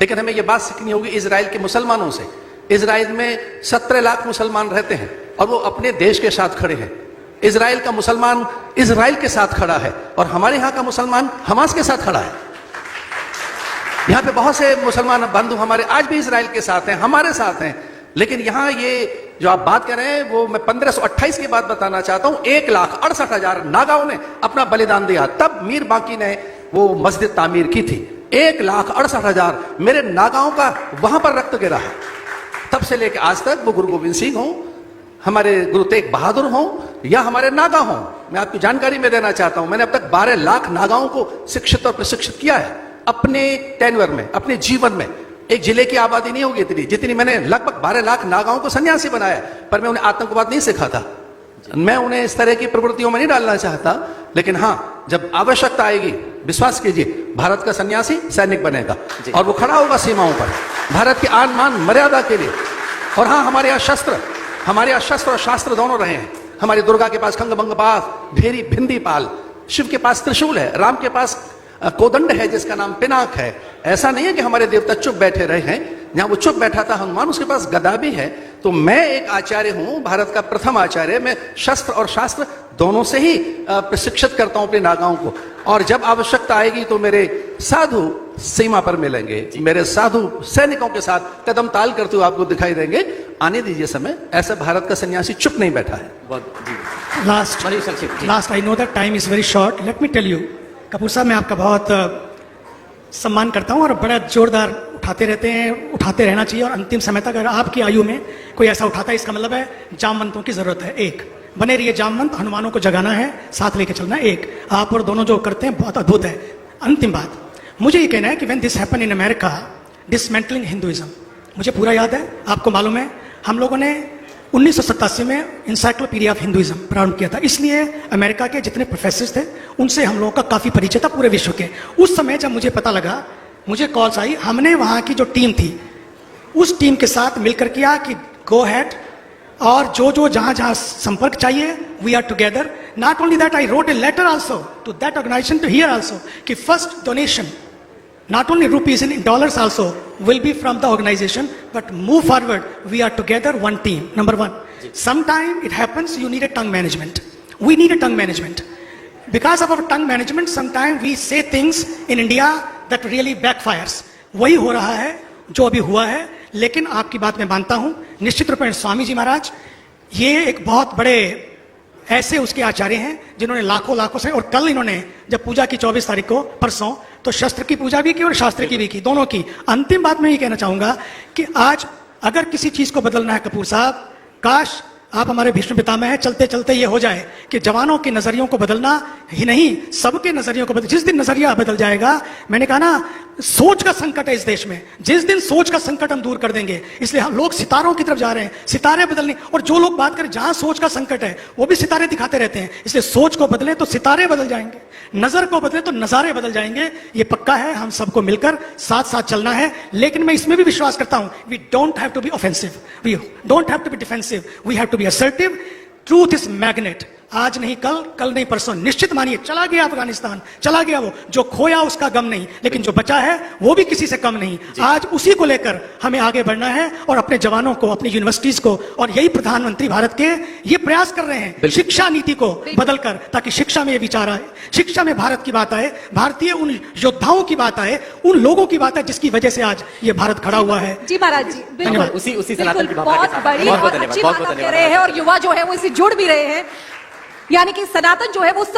लेकिन हमें यह बात सीखनी होगी इजराइल के मुसलमानों से। इजराइल में 17 लाख मुसलमान रहते हैं और वो अपने देश के साथ खड़े हैं। इजराइल का मुसलमान इजराइल के साथ खड़ा है और हमारे यहां का मुसलमान हमास के साथ खड़ा है। यहां पे बहुत से मुसलमान बंधु हमारे आज भी इजराइल के साथ हैं, हमारे साथ हैं। लेकिन यहां ये जो आप बात कर रहे हैं वो मैं 1528 की बात बताना चाहता हूं। 1,68,000 नागाओं ने अपना बलिदान दिया, तब मीर बाकी ने वो मस्जिद तामीर की थी। 1,68,000 मेरे नागाओं का वहां पर रक्त गिरा है। तब से लेकर आज तक, वो गुरु गोविंद सिंह हों, हमारे गुरु तेग बहादुर हों या हमारे नागा हों, मैं आपकी जानकारी में देना चाहता हूं, मैंने अब तक 12 लाख नागाओं को शिक्षित और प्रशिक्षित किया है अपने टेन्योर में, अपने जीवन में। एक जिले की आबादी नहीं होगी इतनी जितनी मैंने लगभग 12 लाख नागाओं को सन्यासी बनाया। पर मैं उन्हें आतंकवाद नहीं सिखाता, मैं उन्हें इस तरह की प्रवृत्तियों में नहीं डालना चाहता। लेकिन हां, जब आवश्यकता आएगी, विश्वास कीजिए, भारत का सन्यासी सैनिक बनेगा और वो खड़ा होगा सीमाओं पर भारत की आन मान मर्यादा के लिए। और हां, हमारे यहाँ शस्त्र और शास्त्र दोनों रहे हैं। हमारी दुर्गा के पास खंग भंग पास, ढेरी भिंदी पाल, शिव के पास त्रिशूल है, राम के पास कोदंड है जिसका नाम पिनाक है। ऐसा नहीं है कि हमारे देवता चुप बैठे रहे हैं, जहां वो चुप बैठा था हनुमान, उसके पास गदा भी है। तो मैं एक आचार्य हूं, भारत का प्रथम आचार्य। मैं शस्त्र और शास्त्र दोनों से ही प्रशिक्षित करता हूं अपने नागाओं को। और जब आवश्यकता आएगी तो मेरे साधु सीमा पर मिलेंगे, मेरे साधु सैनिकों के साथ कदम ताल करते हुए आपको दिखाई देंगे। आने दीजिए समय, ऐसा भारत का सन्यासी चुप नहीं बैठा है। Last I know that time is very short, let me tell you. Kapoor साहब, मैं आपका बहुत सम्मान करता हूं और बड़ा जोरदार उठाते रहते हैं, उठाते रहना चाहिए। और अंतिम समय तक अगर आपकी आयु में कोई ऐसा उठाता है, इसका मतलब है जामवंतों की जरूरत है। एक बने रहिए जामवंत, हनुमानों को जगाना है, साथ लेके चलना है। एक आप और दोनों जो करते हैं बहुत अद्भुत है। अंतिम बात मुझे ये कहना है कि when this happen in America, dismantling Hinduism, मुझे पूरा याद है, आपको मालूम है, हम लोगों ने 1987 में इंसाइक्लोपीडिया ऑफ हिंदुइज्म प्रारंभ किया था। इसलिए अमेरिका के जितने प्रोफेसर थे उनसे हम लोगों का काफी परिचय था पूरे विश्व के। उस समय जब मुझे पता लगा, मुझे कॉल्स आई, हमने वहां की जो टीम थी उस टीम के साथ मिलकर किया कि गो हैड, और जो जो जहां जहां संपर्क चाहिए, we are together. Not only that, I wrote a letter also to that organisation to here also कि first donation, not only rupees, in dollars also, will be from the organization, but move forward, we are together, one team. Number one, sometime it happens you need a tongue management. We need a tongue management. Because of our tongue management, sometimes we say things in India that really backfires. वही हो रहा है जो अभी हुआ है। लेकिन आपकी बात मैं मानता हूं, निश्चित रूप में स्वामी जी महाराज ये एक बहुत बड़े ऐसे उसके आचार्य हैं जिन्होंने लाखों से, और कल इन्होंने जब पूजा की 24 तारीख को, परसों, तो शस्त्र की पूजा भी की और शास्त्र की भी की, दोनों की। अंतिम बात मैं ये कहना चाहूंगा कि आज अगर किसी चीज को बदलना है कपूर साहब, काश आप हमारे भीष्म पितामह हैं, चलते चलते ये हो जाए कि जवानों के नजरियों को बदलना ही नहीं, सबके नजरियों को बदल। जिस दिन नजरिया बदल जाएगा, मैंने कहा ना, सोच का संकट है इस देश में, जिस दिन सोच का संकट हम दूर कर देंगे, इसलिए हम लोग सितारों की तरफ जा रहे हैं, सितारे बदलने। और जो लोग बात करें जहां सोच का संकट है वो भी सितारे दिखाते रहते हैं। इसलिए सोच को बदले तो सितारे बदल जाएंगे, नजर को बदले तो नजारे बदल जाएंगे। ये पक्का है, हम सबको मिलकर साथ साथ चलना है। लेकिन मैं इसमें भी विश्वास करता हूं, we don't have to be offensive, we don't have to be defensive, we have to be assertive. Truth is magnet, आज नहीं कल, कल नहीं परसों, निश्चित मानिए चला गया अफगानिस्तान, चला गया वो, जो खोया उसका गम नहीं, लेकिन जो बचा है वो भी किसी से कम नहीं। आज उसी को लेकर हमें आगे बढ़ना है और अपने जवानों को, अपनी यूनिवर्सिटीज को, और यही प्रधानमंत्री भारत के ये प्रयास कर रहे हैं शिक्षा नीति को बदलकर, ताकि शिक्षा में ये विचार आए, शिक्षा में भारत की बात आए, भारतीय उन योद्धाओं की बात आए, उन लोगों की बात है जिसकी वजह से आज ये भारत खड़ा हुआ है। जी महाराज जी, धन्यवाद। उसी सनातन की बहुत बड़ी और अच्छी बात कह रहे हैं, और युवा जो है वो इससे जुड़ भी रहे हैं। यानी कि सनातन जो है वो